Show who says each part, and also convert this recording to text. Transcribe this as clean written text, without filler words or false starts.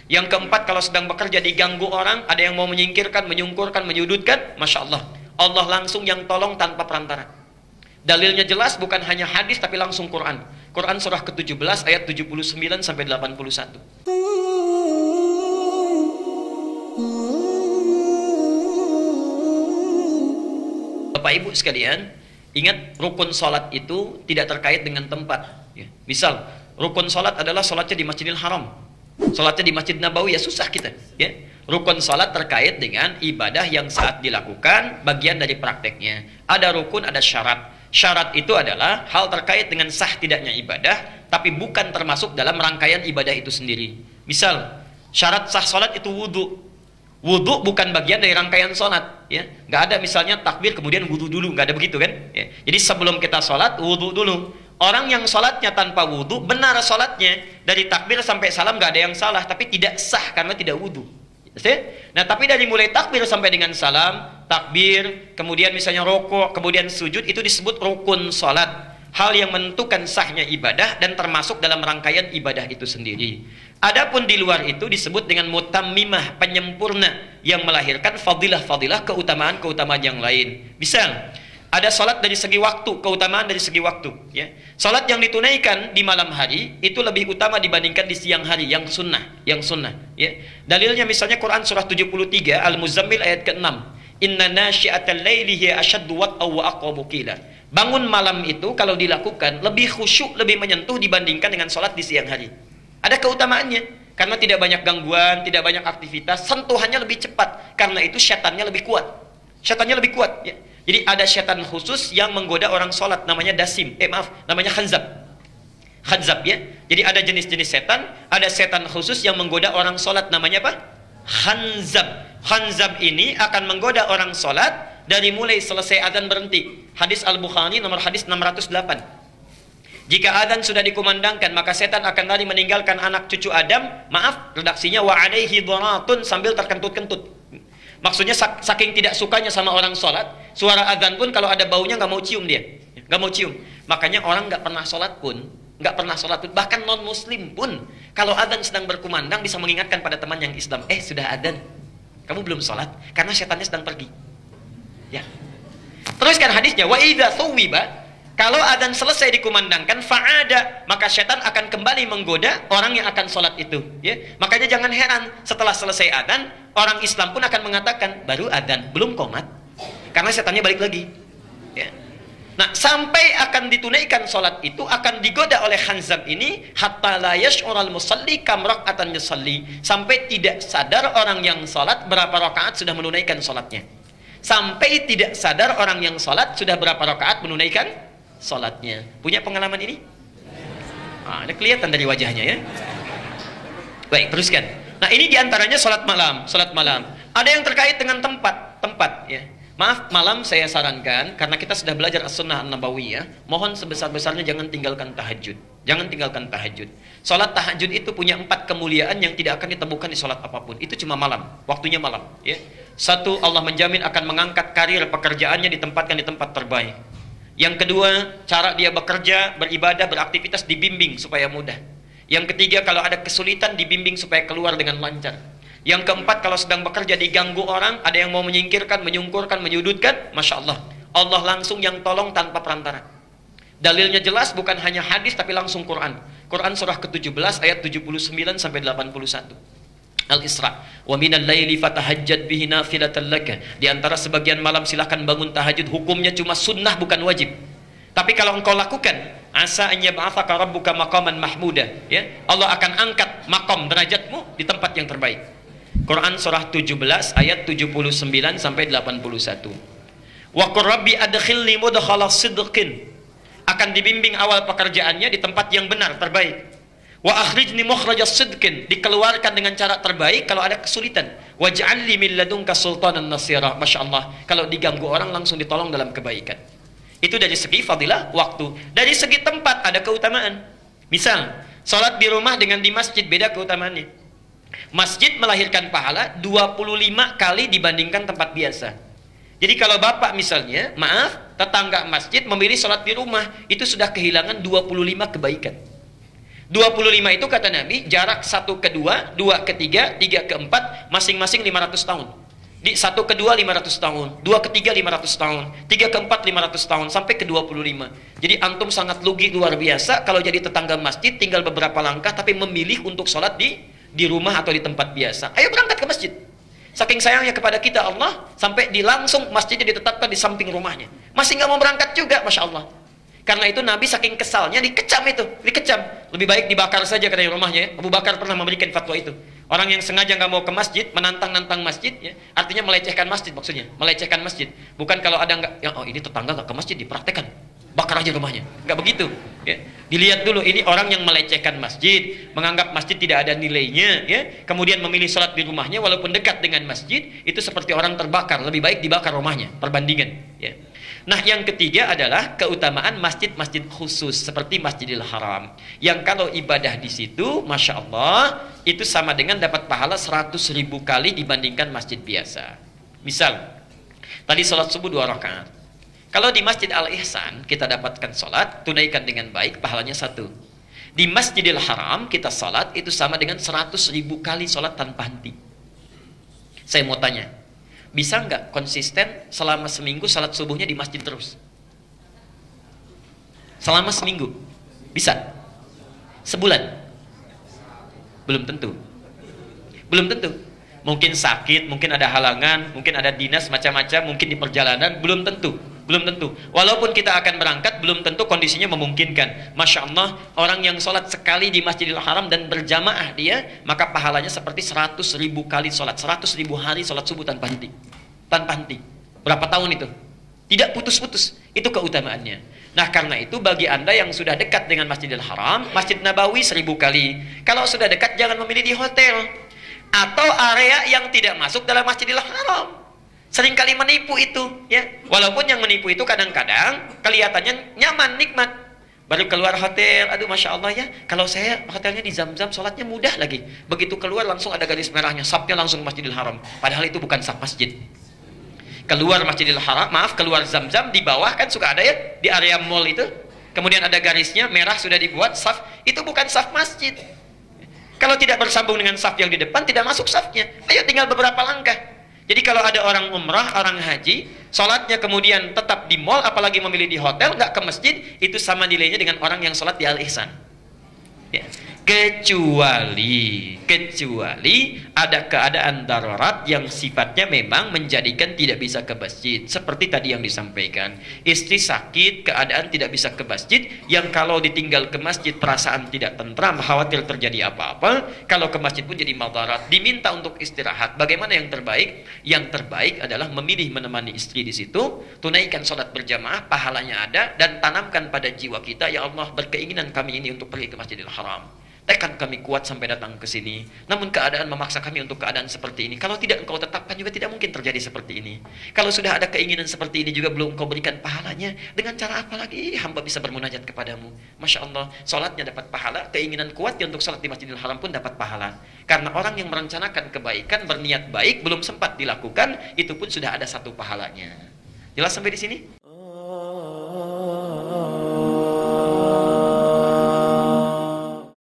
Speaker 1: Yang keempat, kalau sedang bekerja diganggu orang, ada yang mau menyingkirkan, menyungkurkan, menyudutkan, Masya Allah, Allah langsung yang tolong tanpa perantara. Dalilnya jelas, bukan hanya hadis tapi langsung Quran. Quran surah ke-17 ayat 79 sampai 81. Bapak Ibu sekalian, ingat rukun salat itu tidak terkait dengan tempat. Misal, rukun salat adalah salatnya di Masjidil Haram, salatnya di Masjid Nabawi, ya susah kita. Rukun salat terkait dengan ibadah yang saat dilakukan, bagian dari prakteknya. Ada rukun, ada syarat. Syarat itu adalah hal terkait dengan sah tidaknya ibadah, tapi bukan termasuk dalam rangkaian ibadah itu sendiri. Misal, syarat sah salat itu wudu. Wudu bukan bagian dari rangkaian salat, nggak ada misalnya takbir kemudian wudu dulu, nggak ada begitu kan? Jadi sebelum kita salat, wudu dulu. Orang yang salatnya tanpa wudu, benar salatnya dari takbir sampai salam nggak ada yang salah, tapi tidak sah karena tidak wudu. Nah, tapi dari mulai takbir sampai dengan salam, takbir, kemudian misalnya rokok, kemudian sujud, itu disebut rukun salat. Hal yang menentukan sahnya ibadah dan termasuk dalam rangkaian ibadah itu sendiri. Adapun di luar itu disebut dengan mutammimah, penyempurna, yang melahirkan fadilah-fadilah, keutamaan-keutamaan yang lain. Misal, ada salat dari segi waktu, keutamaan dari segi waktu. Salat yang ditunaikan di malam hari itu lebih utama dibandingkan di siang hari, yang sunnah. Dalilnya misalnya Quran surah 73 Al-Muzammil ayat ke-6. Inna nasyi'atal laili hiya asyaddu wat'aw wa aqwamu qila. Bangun malam itu kalau dilakukan lebih khusyuk, lebih menyentuh dibandingkan dengan salat di siang hari. Ada keutamaannya karena tidak banyak gangguan, tidak banyak aktivitas, sentuhannya lebih cepat. Karena itu syaitannya lebih kuat. Syaitannya lebih kuat. Jadi ada syaitan khusus yang menggoda orang sholat, namanya dasim, namanya khanzab. Khanzab, Jadi ada jenis-jenis setan, ada setan khusus yang menggoda orang sholat, namanya apa? Khanzab. Khanzab ini akan menggoda orang sholat dari mulai selesai adzan berhenti. Hadis Al-Bukhari nomor hadis 608. Jika adzan sudah dikumandangkan, maka setan akan lari meninggalkan anak cucu Adam, redaksinya wa alaihi dharatun, sambil terkentut-kentut. Maksudnya saking tidak sukanya sama orang sholat, suara adzan pun kalau ada baunya nggak mau cium dia, nggak mau cium. Makanya orang nggak pernah sholat pun, bahkan non muslim pun, kalau adzan sedang berkumandang bisa mengingatkan pada teman yang Islam, sudah adzan, kamu belum sholat, karena setannya sedang pergi. Teruskan hadisnya, wa idza thuwiba, kalau adzan selesai dikumandangkan, fa'ada, maka setan akan kembali menggoda orang yang akan sholat itu. Makanya jangan heran, setelah selesai adzan, orang Islam pun akan mengatakan, baru adzan, belum qomat. Karena setannya balik lagi. Nah, sampai akan ditunaikan sholat itu, akan digoda oleh khanzab ini, hatta la yash'ural musalli kam rak'atan yusalli, sampai tidak sadar orang yang sholat berapa rakaat sudah menunaikan sholatnya. Sampai tidak sadar orang yang sholat sudah berapa rakaat menunaikan sholatnya. Punya pengalaman ini? Ini kelihatan dari wajahnya, Baik, teruskan. Nah, ini diantaranya sholat malam. Sholat malam. Ada yang terkait dengan tempat, Maaf, malam saya sarankan, karena kita sudah belajar as-sunnah an-nabawiyah, mohon sebesar-besarnya jangan tinggalkan tahajud. Jangan tinggalkan tahajud. Sholat tahajud itu punya 4 kemuliaan yang tidak akan ditemukan di sholat apapun. Itu cuma malam, waktunya malam. Satu, Allah menjamin akan mengangkat karir pekerjaannya, ditempatkan di tempat terbaik. Yang kedua, cara dia bekerja, beribadah, beraktivitas dibimbing supaya mudah. Yang ketiga, kalau ada kesulitan dibimbing supaya keluar dengan lancar. Yang keempat, kalau sedang bekerja diganggu orang, ada yang mau menyingkirkan, menyungkurkan, menyudutkan, Masya Allah, Allah langsung yang tolong tanpa perantara. Dalilnya jelas, bukan hanya hadis tapi langsung Quran. Quran surah ke-17 ayat 79 sampai 81. Al-Isra. Wa minal laili fatahajjad bihi nafilatan laka. Di antara sebagian malam silahkan bangun tahajud, hukumnya cuma sunnah bukan wajib. Tapi kalau engkau lakukan, asa an yab'atsaka rabbuka maqaman mahmuda, Allah akan angkat maqam derajatmu di tempat yang terbaik. Quran surah 17 ayat 79 sampai 81. Wa qur rabbi adkhilni mudkhala sidqin. Akan dibimbing awal pekerjaannya di tempat yang benar, terbaik. Wa akhrijni mukhrajas sidqin, dikeluarkan dengan cara terbaik kalau ada kesulitan. Waj'alni min ladunka sultanan nasira. Masyaallah, kalau diganggu orang langsung ditolong dalam kebaikan. Itu dari segi fadilah waktu. Dari segi tempat ada keutamaan. Misal, salat di rumah dengan di masjid beda keutamaannya. Masjid melahirkan pahala 25 kali dibandingkan tempat biasa. Jadi kalau bapak misalnya, tetangga masjid memilih sholat di rumah, itu sudah kehilangan 25 kebaikan. 25 itu kata Nabi, jarak 1 ke 2, 2 ke 3, 3 ke 4, masing-masing 500 tahun. Di 1 ke 2 500 tahun, 2 ke 3 500 tahun, 3 ke 4 500 tahun, sampai ke 25. Jadi antum sangat lugi luar biasa kalau jadi tetangga masjid, tinggal beberapa langkah, tapi memilih untuk sholat di rumah atau di tempat biasa. Ayo berangkat ke masjid. Saking sayangnya kepada kita Allah, sampai langsung masjidnya ditetapkan di samping rumahnya. Masih nggak mau berangkat juga, Masya Allah. Karena itu Nabi saking kesalnya dikecam itu, dikecam. Lebih baik dibakar saja katanya rumahnya ya. Abu Bakar pernah memberikan fatwa itu. Orang yang sengaja nggak mau ke masjid, menantang-nantang masjid, ya, artinya melecehkan masjid maksudnya, melecehkan masjid. Bukan kalau ada nggak, ya, oh ini tetangga nggak ke masjid, dipraktekkan, bakar aja rumahnya. Nggak begitu. Ya. Dilihat dulu, ini orang yang melecehkan masjid, menganggap masjid tidak ada nilainya, ya. Kemudian memilih sholat di rumahnya walaupun dekat dengan masjid, itu seperti orang terbakar. Lebih baik dibakar rumahnya. Perbandingan. Ya. Nah, yang ketiga adalah keutamaan masjid-masjid khusus seperti Masjidil Haram. Yang kalau ibadah di situ, Masya Allah, itu sama dengan dapat pahala 100.000 kali dibandingkan masjid biasa. Misal, tadi sholat subuh 2 rakaat. Kalau di Masjid Al-Ihsan kita dapatkan sholat, tunaikan dengan baik, pahalanya 1. Di Masjidil Haram kita sholat, itu sama dengan 100.000 kali sholat tanpa henti. Saya mau tanya, bisa nggak konsisten selama seminggu salat subuhnya di masjid terus? Selama seminggu? Bisa? Sebulan? Belum tentu. Belum tentu. Mungkin sakit, mungkin ada halangan, mungkin ada dinas macam-macam, mungkin di perjalanan, belum tentu. Belum tentu. Walaupun kita akan berangkat, belum tentu kondisinya memungkinkan. Masya Allah, orang yang sholat sekali di Masjidil Haram dan berjamaah dia, maka pahalanya seperti 100.000 kali sholat, 100.000 hari sholat subuh tanpa henti. Tanpa henti. Berapa tahun itu? Tidak putus-putus. Itu keutamaannya. Nah, karena itu bagi Anda yang sudah dekat dengan Masjidil Haram, Masjid Nabawi 1000 kali. Kalau sudah dekat, jangan memilih di hotel atau area yang tidak masuk dalam Masjidil Haram. Seringkali menipu itu, ya. Walaupun yang menipu itu kadang-kadang kelihatannya nyaman, nikmat. Baru keluar hotel, aduh Masya Allah ya, kalau saya hotelnya di Zam-Zam, sholatnya mudah lagi. Begitu keluar langsung ada garis merahnya, safnya langsung Masjidil Haram. Padahal itu bukan saf masjid. Keluar Masjidil Haram, maaf, keluar Zam-Zam, di bawah kan suka ada ya, di area mall itu. Kemudian ada garisnya, merah sudah dibuat, saf, itu bukan saf masjid. Kalau tidak bersambung dengan saf yang di depan, tidak masuk safnya. Ayo tinggal beberapa langkah. Jadi kalau ada orang umrah, orang haji, sholatnya kemudian tetap di mall, apalagi memilih di hotel, nggak ke masjid, itu sama nilainya dengan orang yang sholat di Al-Ihsan. Ya. Kecuali ada keadaan darurat yang sifatnya memang menjadikan tidak bisa ke masjid. Seperti tadi yang disampaikan, istri sakit, keadaan tidak bisa ke masjid, yang kalau ditinggal ke masjid perasaan tidak tentram, khawatir terjadi apa-apa, kalau ke masjid pun jadi madarat, diminta untuk istirahat. Bagaimana yang terbaik? Yang terbaik adalah memilih menemani istri di situ, tunaikan sholat berjamaah, pahalanya ada, dan tanamkan pada jiwa kita, ya Allah, berkeinginan kami ini untuk pergi ke Masjidil Haram. Tekad kami kuat sampai datang ke sini. Namun keadaan memaksa kami untuk keadaan seperti ini. Kalau tidak engkau tetapkan juga tidak mungkin terjadi seperti ini. Kalau sudah ada keinginan seperti ini juga belum engkau berikan pahalanya, dengan cara apa lagi hamba bisa bermunajat kepadamu? Masya Allah, sholatnya dapat pahala, keinginan kuatnya untuk sholat di Masjidil Haram pun dapat pahala. Karena orang yang merencanakan kebaikan, berniat baik, belum sempat dilakukan, itu pun sudah ada satu pahalanya. Jelas sampai di sini?